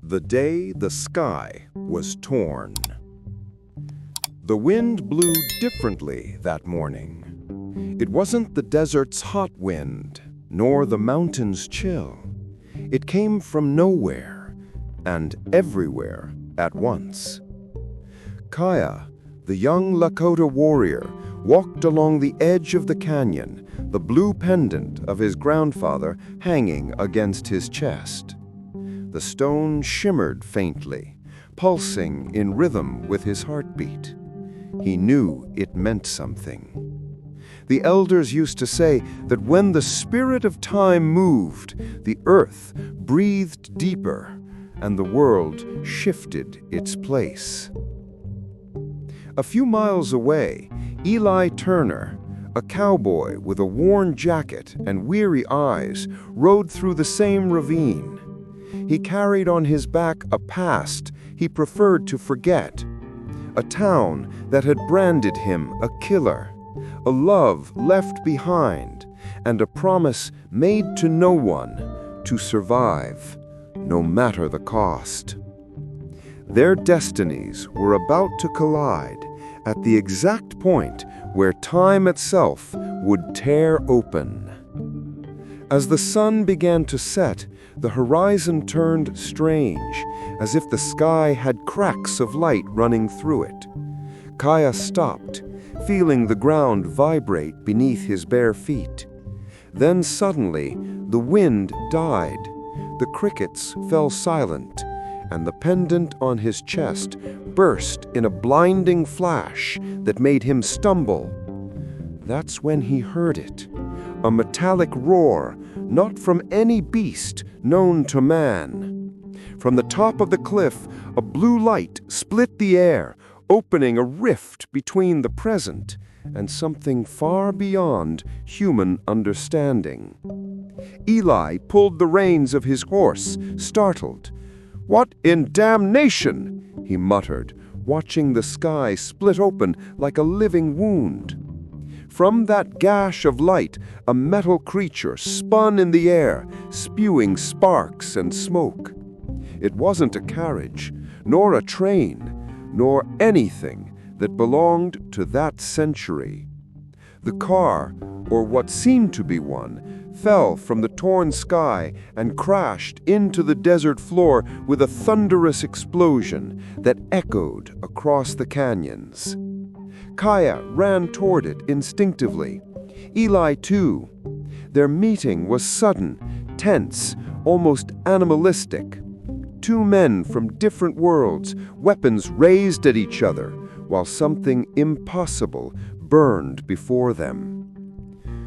The day the sky was torn. The wind blew differently that morning. It wasn't the desert's hot wind, nor the mountain's chill. It came from nowhere and everywhere at once. Kaya, the young Lakota warrior, walked along the edge of the canyon, the blue pendant of his grandfather hanging against his chest. The stone shimmered faintly, pulsing in rhythm with his heartbeat. He knew it meant something. The elders used to say that when the spirit of time moved, the earth breathed deeper and the world shifted its place. A few miles away, Eli Turner, a cowboy with a worn jacket and weary eyes, rode through the same ravine. He carried on his back a past he preferred to forget, a town that had branded him a killer, a love left behind, and a promise made to no one to survive, no matter the cost. Their destinies were about to collide at the exact point where time itself would tear open. As the sun began to set, the horizon turned strange, as if the sky had cracks of light running through it. Kaya stopped, feeling the ground vibrate beneath his bare feet. Then suddenly, the wind died, the crickets fell silent, and the pendant on his chest burst in a blinding flash that made him stumble. That's when he heard it, a metallic roar, not from any beast known to man. From the top of the cliff, a blue light split the air, opening a rift between the present and something far beyond human understanding. Eli pulled the reins of his horse, startled. "What in damnation?" he muttered, watching the sky split open like a living wound. From that gash of light, a metal creature spun in the air, spewing sparks and smoke. It wasn't a carriage, nor a train, nor anything that belonged to that century. The car, or what seemed to be one, fell from the torn sky and crashed into the desert floor with a thunderous explosion that echoed across the canyons. Kaya ran toward it instinctively. Eli, too. Their meeting was sudden, tense, almost animalistic. Two men from different worlds, weapons raised at each other, while something impossible burned before them.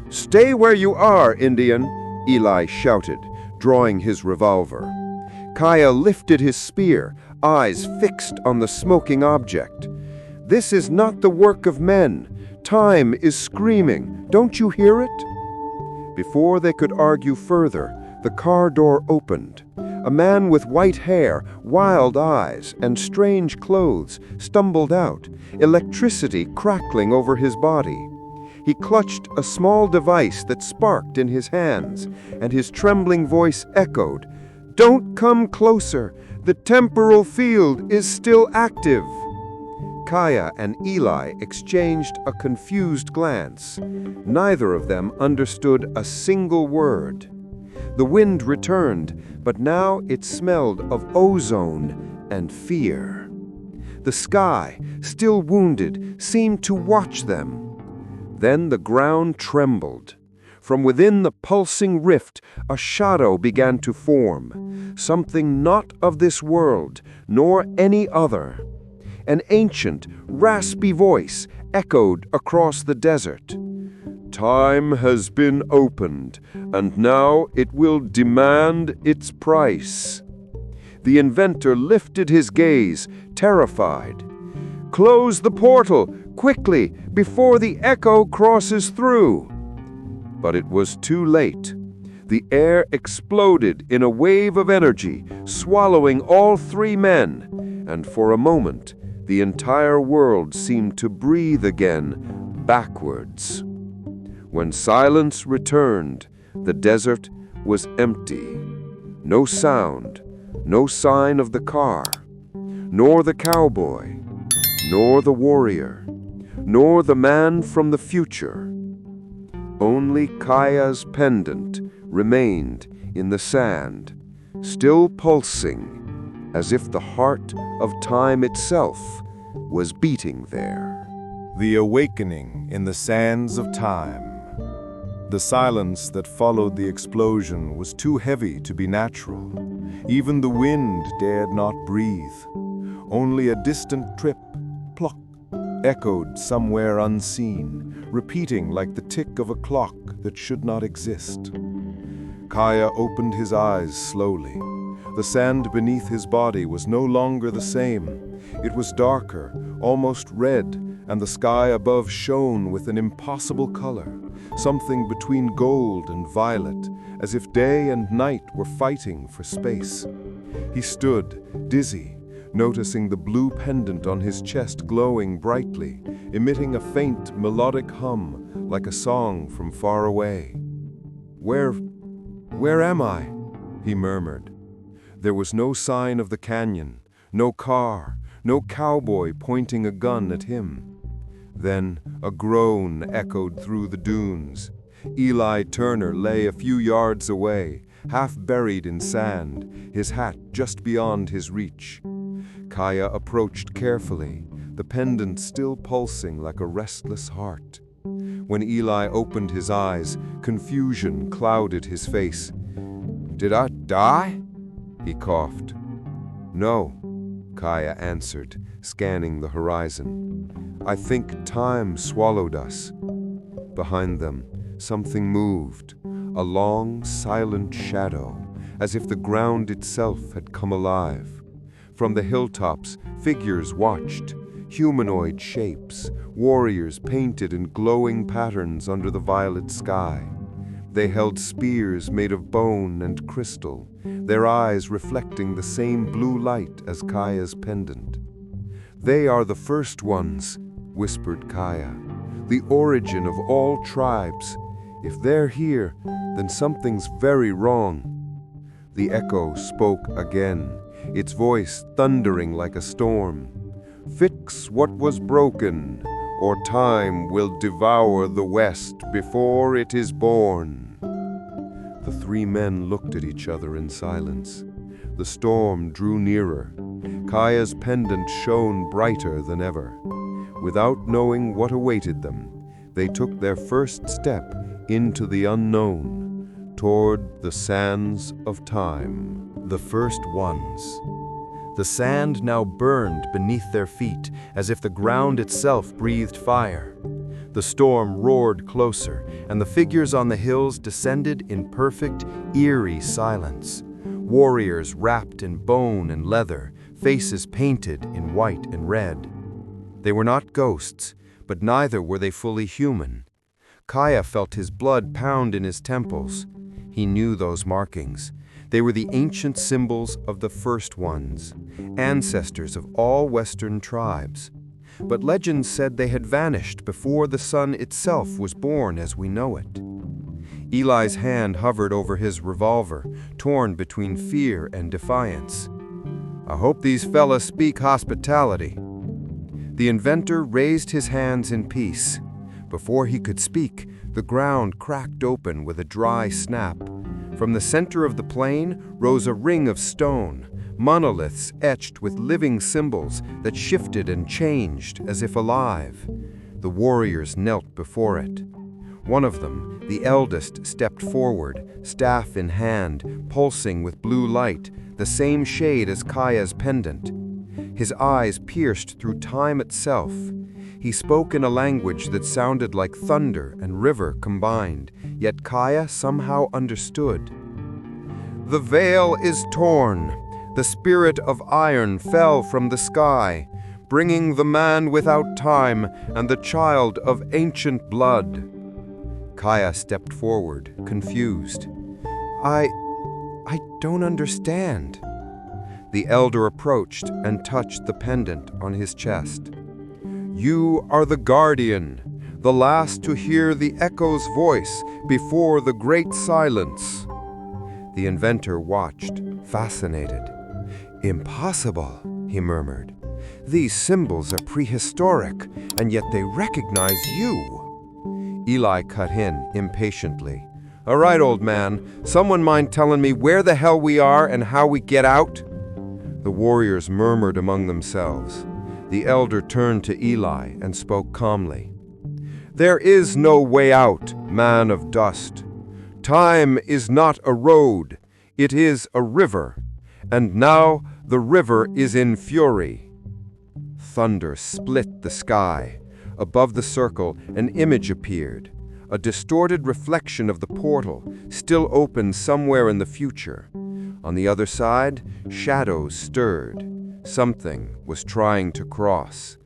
"Stay where you are, Indian," Eli shouted, drawing his revolver. Kaya lifted his spear, eyes fixed on the smoking object. "This is not the work of men. Time is screaming. Don't you hear it?" Before they could argue further, the car door opened. A man with white hair, wild eyes, and strange clothes stumbled out, electricity crackling over his body. He clutched a small device that sparked in his hands, and his trembling voice echoed, "Don't come closer. The temporal field is still active." Kaya and Eli exchanged a confused glance. Neither of them understood a single word. The wind returned, but now it smelled of ozone and fear. The sky, still wounded, seemed to watch them. Then the ground trembled. From within the pulsing rift, a shadow began to form, something not of this world, nor any other. An ancient, raspy voice echoed across the desert. "Time has been opened, and now it will demand its price." The inventor lifted his gaze, terrified. "Close the portal, quickly, before the echo crosses through." But it was too late. The air exploded in a wave of energy, swallowing all three men, and for a moment, the entire world seemed to breathe again, backwards. When silence returned, the desert was empty. No sound, No sign of the car, nor the cowboy, nor the warrior, nor the man from the future. Only Kaya's pendant remained in the sand, still pulsing, as if the heart of time itself was beating there. The awakening in the sands of time. The silence that followed the explosion was too heavy to be natural. Even the wind dared not breathe. Only a distant trip, pluck, echoed somewhere unseen, repeating like the tick of a clock that should not exist. Kaya opened his eyes slowly. The sand beneath his body was no longer the same. It was darker, almost red, and the sky above shone with an impossible color, something between gold and violet, as if day and night were fighting for space. He stood, dizzy, noticing the blue pendant on his chest glowing brightly, emitting a faint melodic hum like a song from far away. Where am I?" he murmured. There was no sign of the canyon, no car, no cowboy pointing a gun at him. Then a groan echoed through the dunes. Eli Turner lay a few yards away, half buried in sand, his hat just beyond his reach. Kaya approached carefully, the pendant still pulsing like a restless heart. When Eli opened his eyes, confusion clouded his face. "Did I die?" he coughed. "No," Kaya answered, scanning the horizon. "I think time swallowed us." Behind them, something moved, a long, silent shadow, as if the ground itself had come alive. From the hilltops, figures watched, humanoid shapes, warriors painted in glowing patterns under the violet sky. They held spears made of bone and crystal, their eyes reflecting the same blue light as Kaya's pendant. "They are the first ones," whispered Kaya, "the origin of all tribes. If they're here, then something's very wrong." The echo spoke again, its voice thundering like a storm. "Fix what was broken, or time will devour the West before it is born." The three men looked at each other in silence. The storm drew nearer. Kaya's pendant shone brighter than ever. Without knowing what awaited them, they took their first step into the unknown, toward the sands of time. The first ones. The sand now burned beneath their feet, as if the ground itself breathed fire. The storm roared closer, and the figures on the hills descended in perfect, eerie silence. Warriors wrapped in bone and leather, faces painted in white and red. They were not ghosts, but neither were they fully human. Kaya felt his blood pound in his temples. He knew those markings. They were the ancient symbols of the first ones, ancestors of all Western tribes. But legends said they had vanished before the sun itself was born as we know it. Eli's hand hovered over his revolver, torn between fear and defiance. "I hope these fellas speak hospitality." The inventor raised his hands in peace. Before he could speak, the ground cracked open with a dry snap. From the center of the plain rose a ring of stone, monoliths etched with living symbols that shifted and changed as if alive. The warriors knelt before it. One of them, the eldest, stepped forward, staff in hand, pulsing with blue light, the same shade as Kaya's pendant. His eyes pierced through time itself. He spoke in a language that sounded like thunder and river combined, yet Kaya somehow understood. "The veil is torn. The spirit of iron fell from the sky, bringing the man without time and the child of ancient blood." Kaya stepped forward, confused. I don't understand." The elder approached and touched the pendant on his chest. "You are the guardian, the last to hear the echo's voice before the great silence." The inventor watched, fascinated. "Impossible," he murmured. "These symbols are prehistoric, and yet they recognize you." Eli cut in impatiently. "All right, old man, someone mind telling me where the hell we are and how we get out?" The warriors murmured among themselves. The elder turned to Eli and spoke calmly. "There is no way out, man of dust. Time is not a road, it is a river, and now the river is in fury." Thunder split the sky. Above the circle, an image appeared, a distorted reflection of the portal, still open somewhere in the future. On the other side, shadows stirred. Something was trying to cross.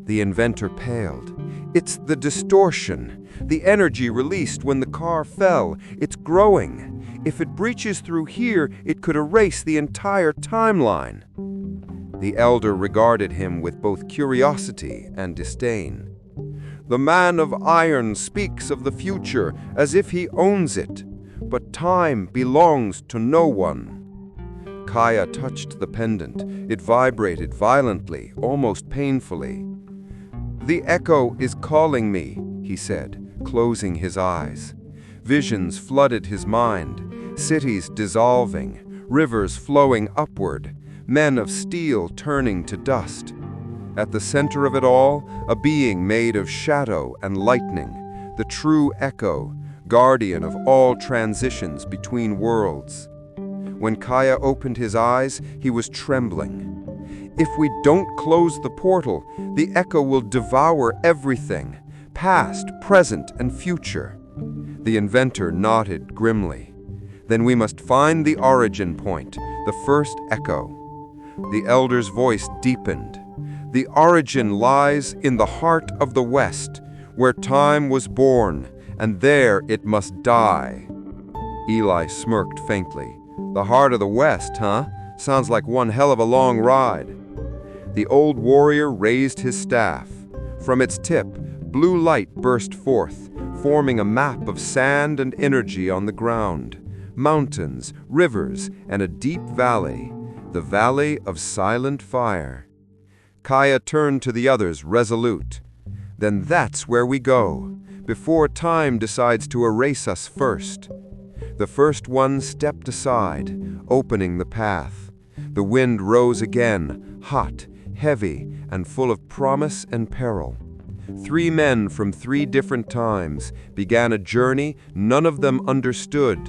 The inventor paled. "It's the distortion, the energy released when the car fell. It's growing. If it breaches through here, it could erase the entire timeline." The elder regarded him with both curiosity and disdain. "The man of iron speaks of the future as if he owns it, but time belongs to no one." Kaya touched the pendant. It vibrated violently, almost painfully. "The echo is calling me," he said, closing his eyes. Visions flooded his mind, cities dissolving, rivers flowing upward, men of steel turning to dust. At the center of it all, a being made of shadow and lightning, the true echo, guardian of all transitions between worlds. When Kaya opened his eyes, he was trembling. "If we don't close the portal, the echo will devour everything, past, present, and future." The inventor nodded grimly. "Then we must find the origin point, the first echo." The elder's voice deepened. "The origin lies in the heart of the West, where time was born, and there it must die." Eli smirked faintly. "The heart of the West, huh? Sounds like one hell of a long ride." The old warrior raised his staff. From its tip, blue light burst forth, forming a map of sand and energy on the ground. Mountains, rivers, and a deep valley, the Valley of Silent Fire. Kaya turned to the others, resolute. "Then that's where we go, before time decides to erase us first." The first one stepped aside, opening the path. The wind rose again, hot, heavy, and full of promise and peril. 3 men from 3 different times began a journey none of them understood,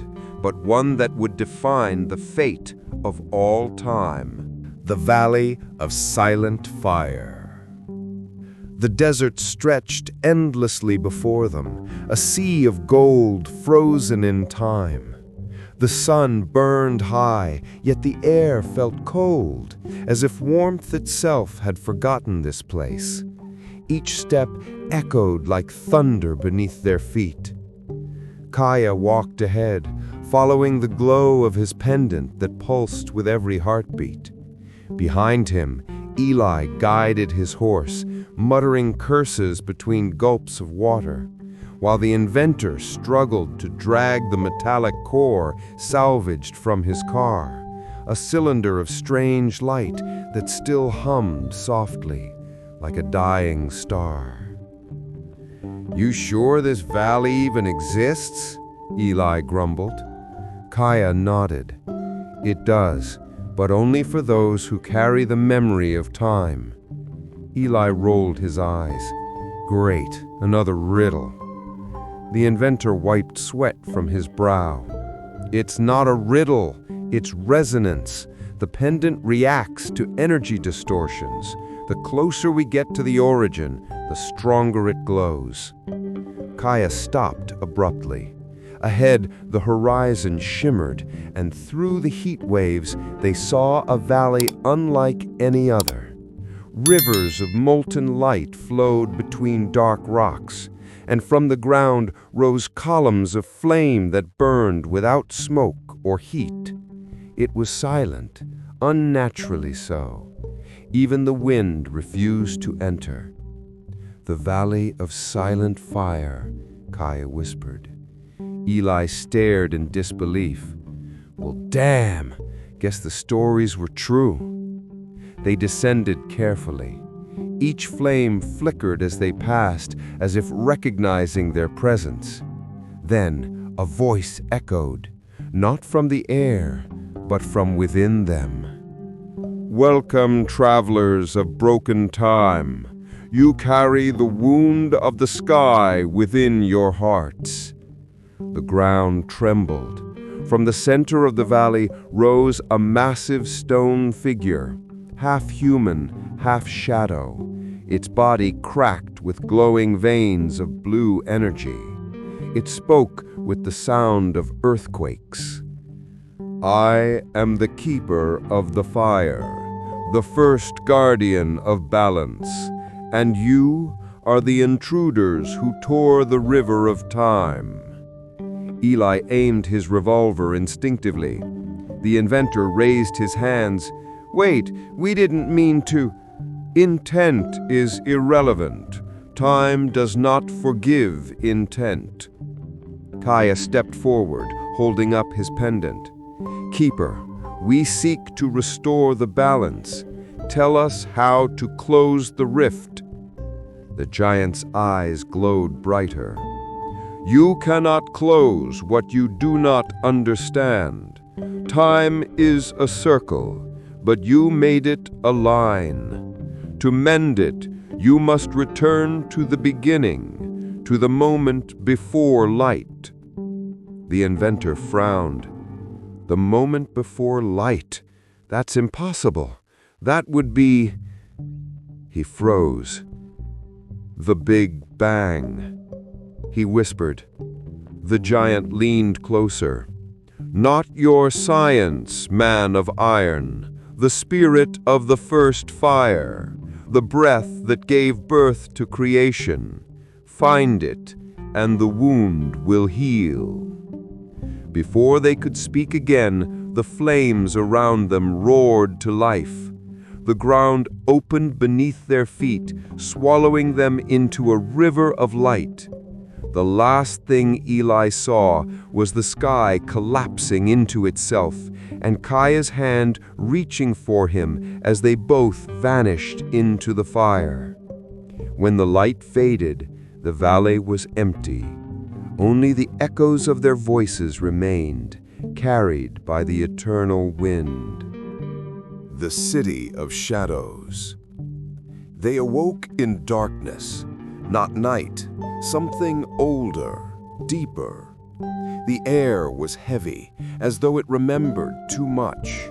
but one that would define the fate of all time. The Valley of Silent Fire. The desert stretched endlessly before them, a sea of gold frozen in time. The sun burned high, yet the air felt cold, as if warmth itself had forgotten this place. Each step echoed like thunder beneath their feet. Kaya walked ahead, following the glow of his pendant that pulsed with every heartbeat. Behind him, Eli guided his horse, muttering curses between gulps of water, while the inventor struggled to drag the metallic core salvaged from his car, a cylinder of strange light that still hummed softly, like a dying star. "You sure this valley even exists?" Eli grumbled. Kaya nodded. "It does, but only for those who carry the memory of time." Eli rolled his eyes. "Great, another riddle." The inventor wiped sweat from his brow. "It's not a riddle, it's resonance. The pendant reacts to energy distortions. The closer we get to the origin, the stronger it glows." Kaya stopped abruptly. Ahead, the horizon shimmered, and through the heat waves, they saw a valley unlike any other. Rivers of molten light flowed between dark rocks, and from the ground rose columns of flame that burned without smoke or heat. It was silent, unnaturally so. Even the wind refused to enter. "The Valley of Silent Fire," Kaya whispered. Eli stared in disbelief. "Well, damn! Guess the stories were true. They descended carefully. Each flame flickered as they passed, as if recognizing their presence. Then a voice echoed, not from the air, but from within them. "Welcome, travelers of broken time. You carry the wound of the sky within your hearts." The ground trembled. From the center of the valley rose a massive stone figure, half human, half shadow, its body cracked with glowing veins of blue energy. It spoke with the sound of earthquakes. "I am the keeper of the fire, the first guardian of balance, and you are the intruders who tore the river of time." Eli aimed his revolver instinctively. The inventor raised his hands. "Wait, we didn't mean to." "Intent is irrelevant. Time does not forgive intent." Kaya stepped forward, holding up his pendant. "Keeper, we seek to restore the balance. Tell us how to close the rift." The giant's eyes glowed brighter. "You cannot close what you do not understand. Time is a circle, but you made it a line. To mend it, you must return to the beginning, to the moment before light." The inventor frowned. "The moment before light? That's impossible. That would be..." He froze. "The Big Bang," he whispered. The giant leaned closer. "Not your science, man of iron. The spirit of the first fire. The breath that gave birth to creation. Find it, and the wound will heal." Before they could speak again, the flames around them roared to life. The ground opened beneath their feet, swallowing them into a river of light. The last thing Eli saw was the sky collapsing into itself, and Kaya's hand reaching for him as they both vanished into the fire. When the light faded, the valley was empty. Only the echoes of their voices remained, carried by the eternal wind. The City of Shadows. They awoke in darkness, not night, something older, deeper. The air was heavy, as though it remembered too much.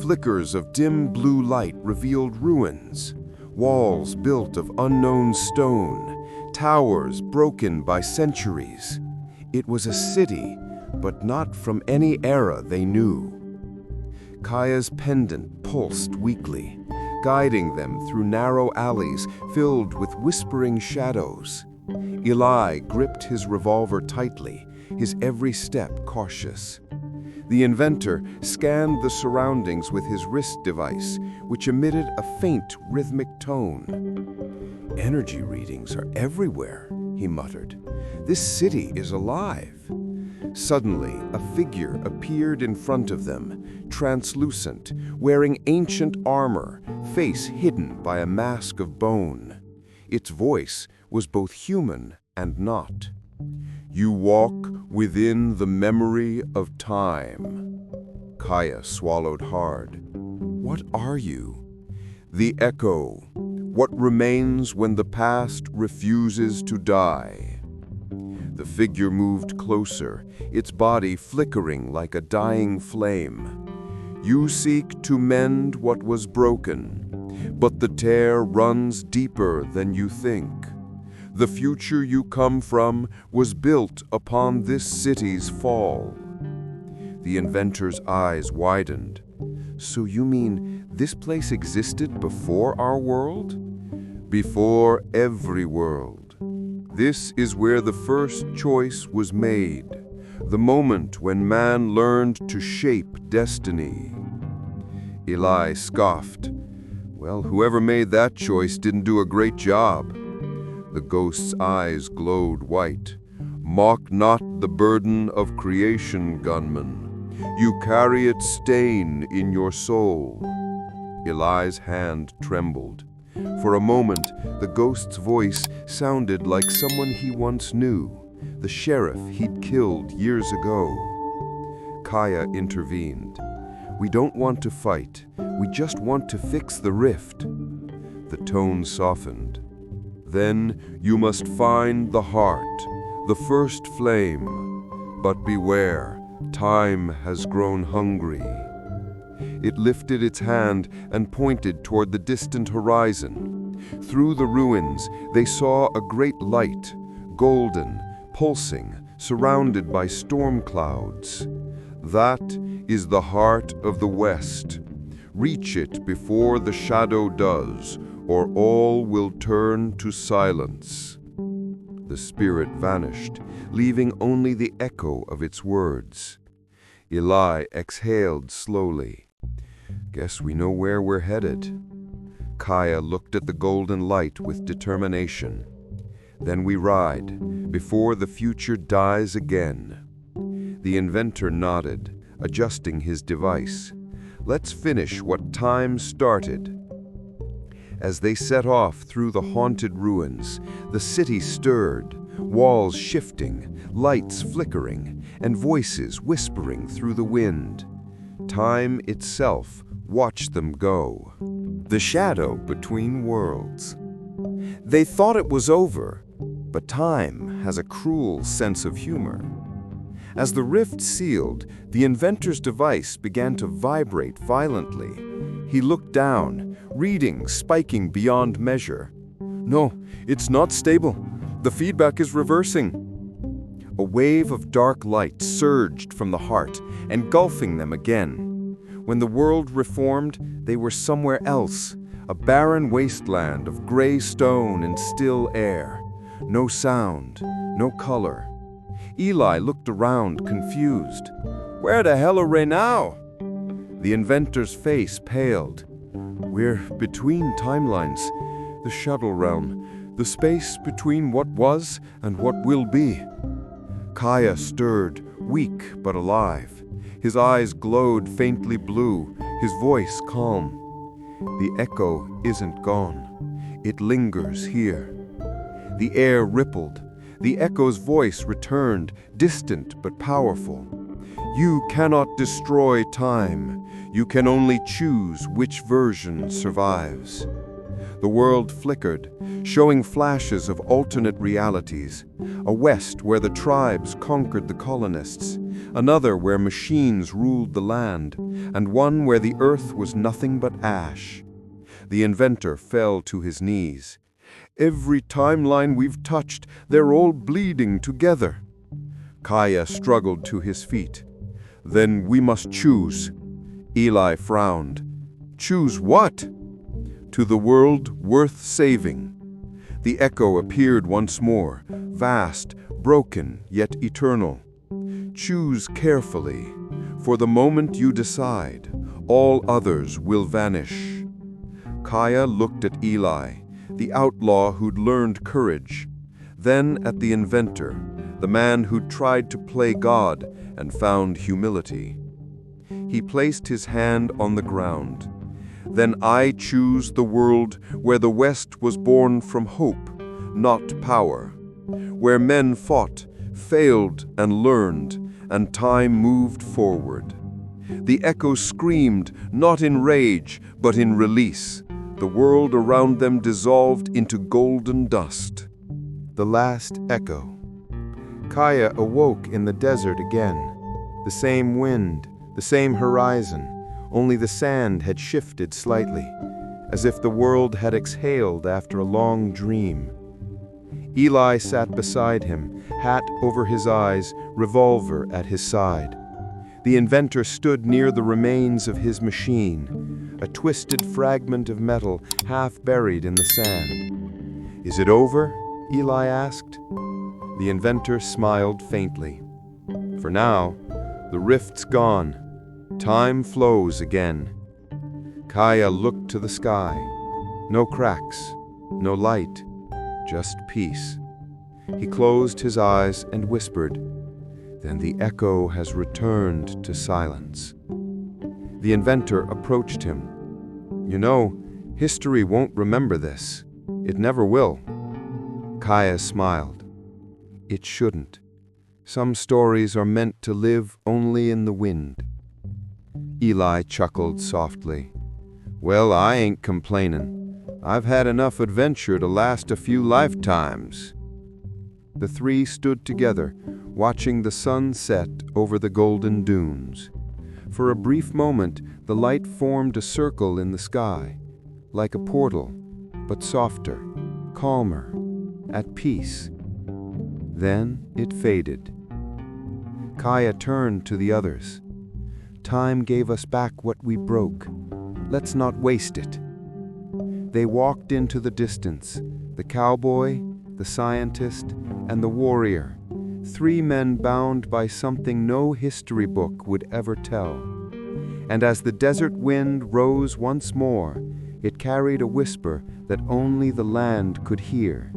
Flickers of dim blue light revealed ruins, walls built of unknown stone, towers broken by centuries. It was a city, but not from any era they knew. Kaya's pendant pulsed weakly, guiding them through narrow alleys filled with whispering shadows. Eli gripped his revolver tightly, his every step cautious. The inventor scanned the surroundings with his wrist device, which emitted a faint rhythmic tone. "Energy readings are everywhere," he muttered. "This city is alive." Suddenly, a figure appeared in front of them, translucent, wearing ancient armor, face hidden by a mask of bone. Its voice was both human and not. "You walk within the memory of time." Kaya swallowed hard. "What are you?" "The echo. What remains when the past refuses to die." The figure moved closer, its body flickering like a dying flame. "You seek to mend what was broken, but the tear runs deeper than you think. The future you come from was built upon this city's fall." The inventor's eyes widened. "So you mean this place existed before our world?" "Before every world. This is where the first choice was made, the moment when man learned to shape destiny." Eli scoffed. "Well, whoever made that choice didn't do a great job." The ghost's eyes glowed white. "Mock not the burden of creation, gunman. You carry its stain in your soul. Eli's hand trembled. For a moment, the ghost's voice sounded like someone he once knew, the sheriff he'd killed years ago. Kaya intervened. We don't want to fight. We just want to fix the rift. The tone softened. Then you must find the heart, the first flame. But beware, time has grown hungry. It lifted its hand and pointed toward the distant horizon. Through the ruins, they saw a great light, golden, pulsing, surrounded by storm clouds. That is the heart of the West. Reach it before the shadow does, or all will turn to silence. The spirit vanished, leaving only the echo of its words. Eli exhaled slowly. Guess we know where we're headed. Kaya looked at the golden light with determination. Then we ride, before the future dies again. The inventor nodded, adjusting his device. Let's finish what time started. As they set off through the haunted ruins, the city stirred, walls shifting, lights flickering, and voices whispering through the wind. Time itself watched them go. The shadow between worlds. They thought it was over, but time has a cruel sense of humor. As the rift sealed, the inventor's device began to vibrate violently. He looked down, reading spiking beyond measure. No, it's not stable. The feedback is reversing. A wave of dark light surged from the heart, engulfing them again. When the world reformed, they were somewhere else, a barren wasteland of gray stone and still air. No sound, no color. Eli looked around, confused. Where the hell are we now? The inventor's face paled. We're between timelines, the shuttle realm, the space between what was and what will be. Kaya stirred, weak but alive. His eyes glowed faintly blue, his voice calm. The echo isn't gone. It lingers here. The air rippled. The echo's voice returned, distant but powerful. You cannot destroy time. You can only choose which version survives. The world flickered, showing flashes of alternate realities. A West where the tribes conquered the colonists, another where machines ruled the land, and one where the earth was nothing but ash. The inventor fell to his knees. Every timeline we've touched, they're all bleeding together. Kaya struggled to his feet. Then we must choose. Eli frowned. Choose what? To the world worth saving. The echo appeared once more, vast, broken, yet eternal. Choose carefully. For the moment you decide, all others will vanish. Kaya looked at Eli, the outlaw who'd learned courage, then at the inventor, the man who'd tried to play God and found humility. He placed his hand on the ground. Then I choose the world where the West was born from hope, not power, where men fought, failed, and learned, and time moved forward. The echo screamed, not in rage, but in release. The world around them dissolved into golden dust. The last echo. Kaya awoke in the desert again. The same wind, the same horizon, only the sand had shifted slightly, as if the world had exhaled after a long dream. Eli sat beside him, hat over his eyes, revolver at his side. The inventor stood near the remains of his machine, a twisted fragment of metal half buried in the sand. Is it over? Eli asked. The inventor smiled faintly. For now, the rift's gone. Time flows again. Kaya looked to the sky. No cracks, no light, just peace. He closed his eyes and whispered, Then the echo has returned to silence. The inventor approached him. You know, history won't remember this. It never will. Kaya smiled. It shouldn't. Some stories are meant to live only in the wind. Eli chuckled softly. Well, I ain't complainin'. I've had enough adventure to last a few lifetimes. The three stood together, watching the sun set over the golden dunes. For a brief moment, the light formed a circle in the sky, like a portal, but softer, calmer, at peace. Then it faded. Kaya turned to the others. Time gave us back what we broke. Let's not waste it. They walked into the distance, the cowboy, the scientist, and the warrior, three men bound by something no history book would ever tell. And as the desert wind rose once more, it carried a whisper that only the land could hear.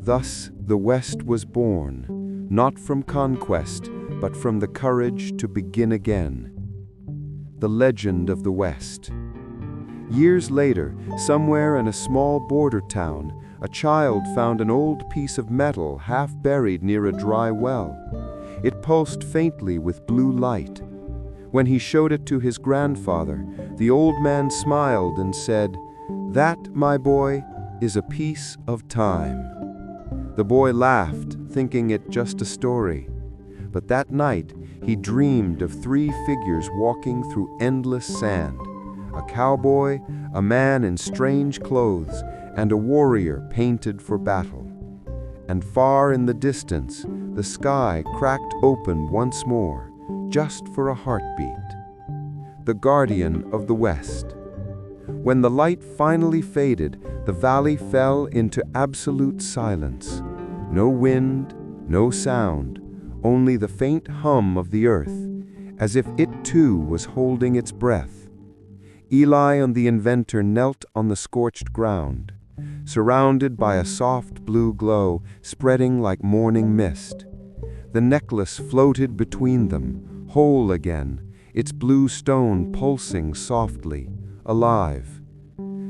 Thus the West was born, not from conquest, but from the courage to begin again. The legend of the West. Years later, somewhere in a small border town, a child found an old piece of metal half buried near a dry well. It pulsed faintly with blue light. When he showed it to his grandfather, the old man smiled and said, "That, my boy, is a piece of time." The boy laughed, thinking it just a story. But that night, he dreamed of three figures walking through endless sand: a cowboy, a man in strange clothes, and a warrior painted for battle. And far in the distance, the sky cracked open once more, just for a heartbeat. The guardian of the West. When the light finally faded, the valley fell into absolute silence. No wind, no sound, only the faint hum of the earth, as if it too was holding its breath. Eli and the inventor knelt on the scorched ground, surrounded by a soft blue glow spreading like morning mist. The necklace floated between them, whole again, its blue stone pulsing softly, alive.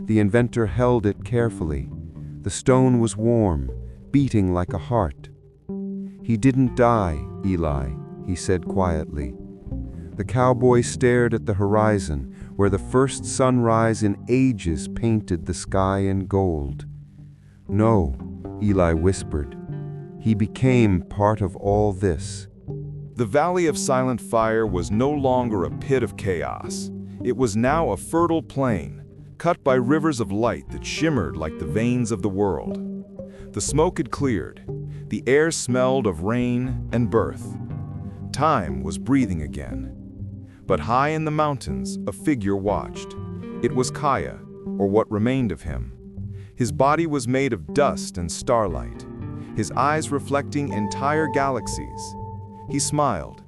The inventor held it carefully. The stone was warm, beating like a heart. "He didn't die, Eli," he said quietly. The cowboy stared at the horizon, where the first sunrise in ages painted the sky in gold. "No," Eli whispered. "He became part of all this." The Valley of Silent Fire was no longer a pit of chaos. It was now a fertile plain, cut by rivers of light that shimmered like the veins of the world. The smoke had cleared. The air smelled of rain and birth. Time was breathing again. But high in the mountains, a figure watched. It was Kaya, or what remained of him. His body was made of dust and starlight, his eyes reflecting entire galaxies. He smiled.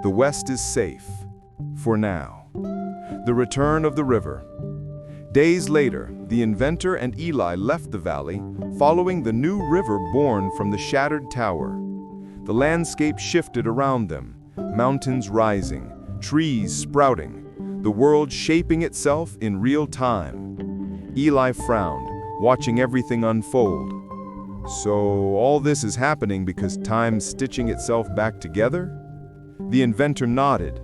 The West is safe, for now. The return of the river. Days later, the inventor and Eli left the valley, following the new river born from the shattered tower. The landscape shifted around them, mountains rising, trees sprouting, the world shaping itself in real time. Eli frowned, watching everything unfold. So all this is happening because time's stitching itself back together? The inventor nodded.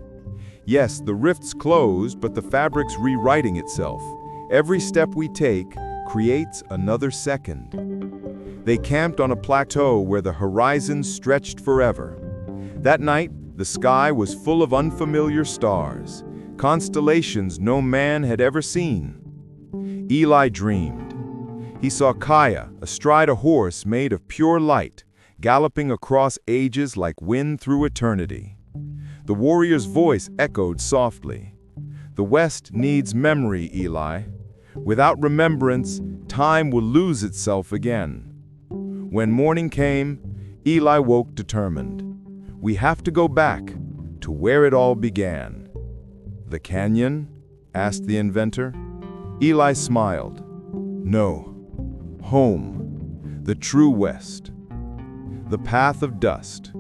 Yes, the rift's closed, but the fabric's rewriting itself. Every step we take creates another second. They camped on a plateau where the horizon stretched forever. That night, the sky was full of unfamiliar stars, constellations no man had ever seen. Eli dreamed. He saw Kaya astride a horse made of pure light, galloping across ages like wind through eternity. The warrior's voice echoed softly. "The West needs memory, Eli. Without remembrance, time will lose itself again." When morning came, Eli woke determined. "We have to go back to where it all began." "The canyon?" asked the inventor. Eli smiled. "No. Home. The true West. The path of dust.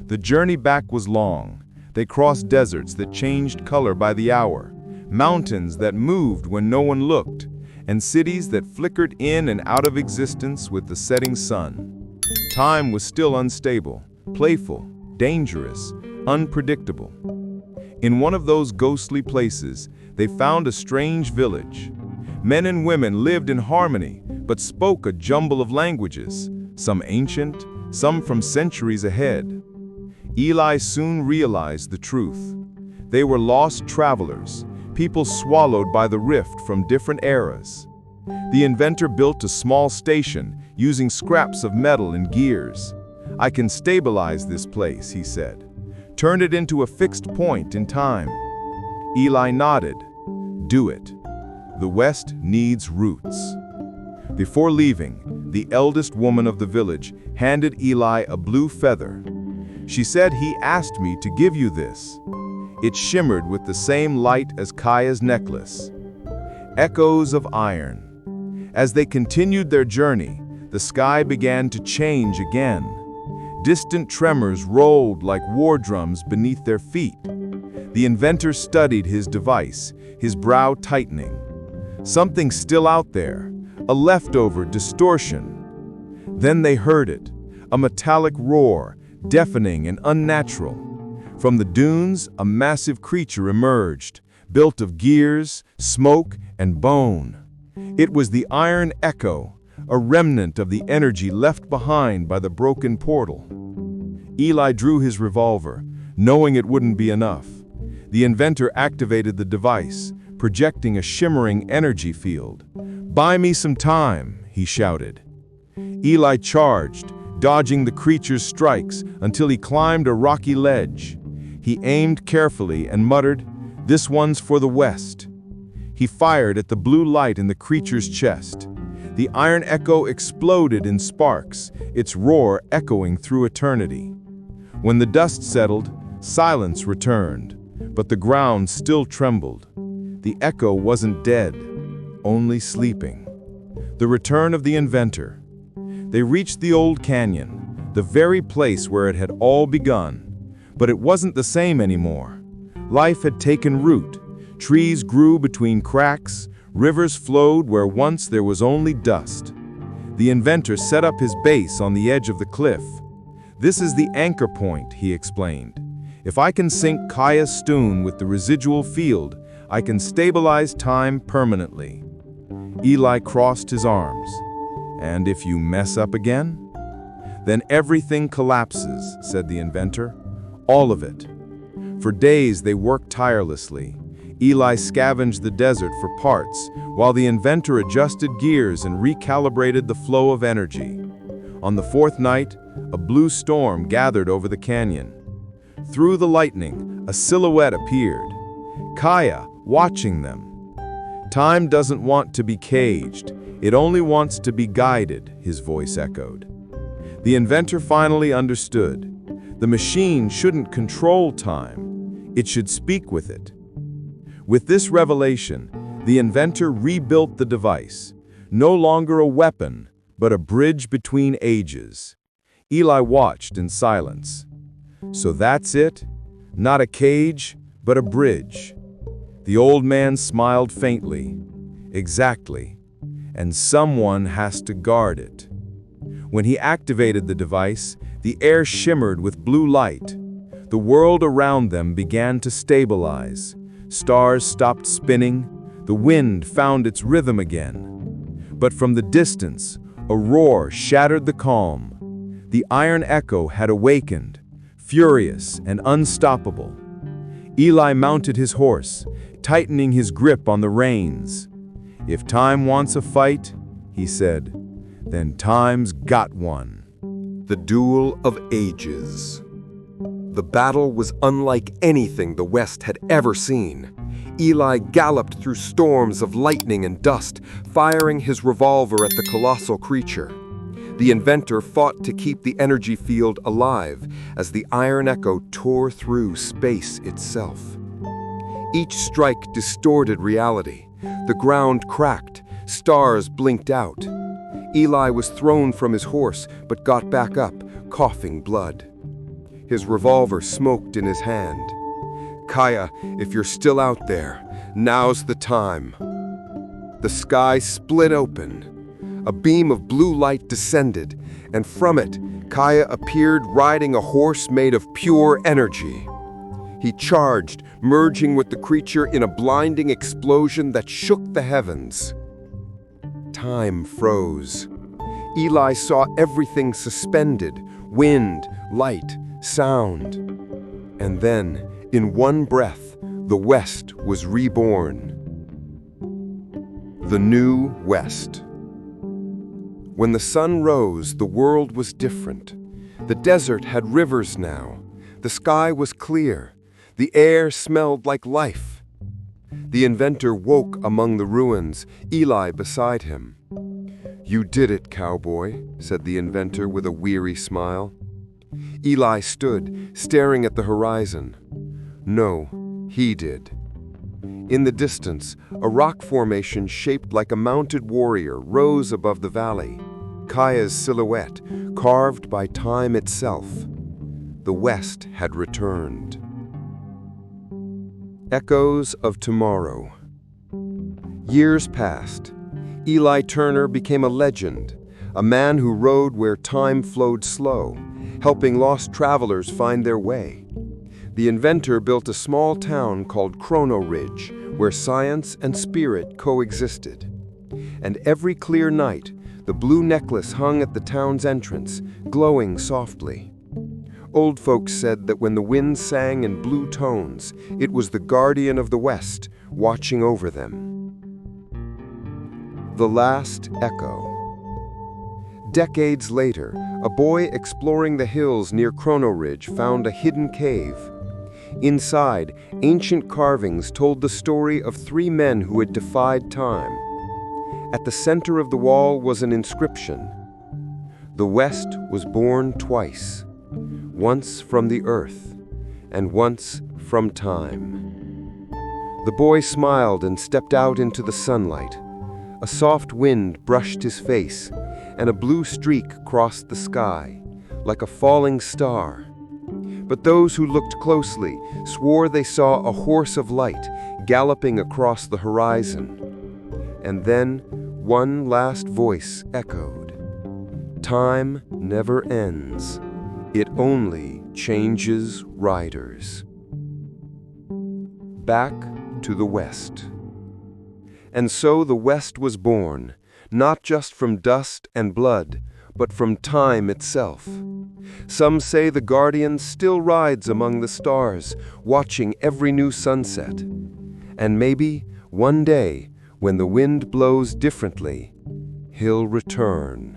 The journey back was long. They crossed deserts that changed color by the hour, mountains that moved when no one looked, and cities that flickered in and out of existence with the setting sun. Time was still unstable, playful, dangerous, unpredictable. In one of those ghostly places, they found a strange village. Men and women lived in harmony, but spoke a jumble of languages, some ancient, some from centuries ahead. Eli soon realized the truth. They were lost travelers, people swallowed by the rift from different eras. The inventor built a small station using scraps of metal and gears. "I can stabilize this place," he said. "Turn it into a fixed point in time." Eli nodded. "Do it. The West needs roots." Before leaving, the eldest woman of the village handed Eli a blue feather. She said, "He asked me to give you this." It shimmered with the same light as Kaya's necklace. Echoes of iron. As they continued their journey, the sky began to change again. Distant tremors rolled like war drums beneath their feet. The inventor studied his device, his brow tightening. Something still out there, a leftover distortion. Then they heard it, a metallic roar, deafening and unnatural. From the dunes, a massive creature emerged, built of gears, smoke, and bone. It was the Iron Echo, a remnant of the energy left behind by the broken portal. Eli drew his revolver, knowing it wouldn't be enough. The inventor activated the device, projecting a shimmering energy field. "Buy me some time," he shouted. Eli charged, dodging the creature's strikes until he climbed a rocky ledge. He aimed carefully and muttered, "This one's for the West." He fired at the blue light in the creature's chest. The Iron Echo exploded in sparks, its roar echoing through eternity. When the dust settled, silence returned, but the ground still trembled. The echo wasn't dead, only sleeping. The return of the inventor. They reached the old canyon, the very place where it had all begun. But it wasn't the same anymore. Life had taken root. Trees grew between cracks, rivers flowed where once there was only dust. The inventor set up his base on the edge of the cliff. "This is the anchor point," he explained. "If I can sink Kaya's stone with the residual field, I can stabilize time permanently." Eli crossed his arms. "And if you mess up again?" "Then everything collapses," said the inventor. "All of it." For days they worked tirelessly. Eli scavenged the desert for parts, while the inventor adjusted gears and recalibrated the flow of energy. On the fourth night, a blue storm gathered over the canyon. Through the lightning, a silhouette appeared. Kaya, watching them. "Time doesn't want to be caged. It only wants to be guided," his voice echoed. The inventor finally understood. The machine shouldn't control time. It should speak with it. With this revelation, the inventor rebuilt the device, no longer a weapon, but a bridge between ages. Eli watched in silence. "So that's it? Not a cage, but a bridge." The old man smiled faintly. "Exactly. And someone has to guard it." When he activated the device, the air shimmered with blue light. The world around them began to stabilize. Stars stopped spinning. The wind found its rhythm again. But from the distance, a roar shattered the calm. The Iron Echo had awakened, furious and unstoppable. Eli mounted his horse, tightening his grip on the reins. "If time wants a fight," he said, "then time's got one." The Duel of Ages. The battle was unlike anything the West had ever seen. Eli galloped through storms of lightning and dust, firing his revolver at the colossal creature. The inventor fought to keep the energy field alive as the Iron Echo tore through space itself. Each strike distorted reality. The ground cracked, stars blinked out. Eli was thrown from his horse, but got back up, coughing blood. His revolver smoked in his hand. "Kaya, if you're still out there, now's the time." The sky split open. A beam of blue light descended, and from it, Kaya appeared riding a horse made of pure energy. He charged, merging with the creature in a blinding explosion that shook the heavens. Time froze. Eli saw everything suspended: wind, light, sound. And then, in one breath, the West was reborn. The New West. When the sun rose, the world was different. The desert had rivers now. The sky was clear. The air smelled like life. The inventor woke among the ruins, Eli beside him. "You did it, Cowboy," said the inventor with a weary smile. Eli stood, staring at the horizon. No, he did. In the distance, a rock formation shaped like a mounted warrior rose above the valley, Kaya's silhouette, carved by time itself. The West had returned. Echoes of tomorrow. Years passed. Eli Turner became a legend, a man who rode where time flowed slow, helping lost travelers find their way. The inventor built a small town called Chrono Ridge, where science and spirit coexisted. And every clear night, the blue necklace hung at the town's entrance, glowing softly. Old folks said that when the wind sang in blue tones, it was the guardian of the West watching over them. The Last Echo. Decades later, a boy exploring the hills near Chrono Ridge found a hidden cave. Inside, ancient carvings told the story of three men who had defied time. At the center of the wall was an inscription. The West was born twice, once from the earth, and once from time. The boy smiled and stepped out into the sunlight. A soft wind brushed his face, and a blue streak crossed the sky, like a falling star. But those who looked closely swore they saw a horse of light galloping across the horizon. And then one last voice echoed. Time never ends. It only changes riders. Back to the West. And so the West was born, not just from dust and blood, but from time itself. Some say the guardian still rides among the stars, watching every new sunset. And maybe, one day, when the wind blows differently, he'll return.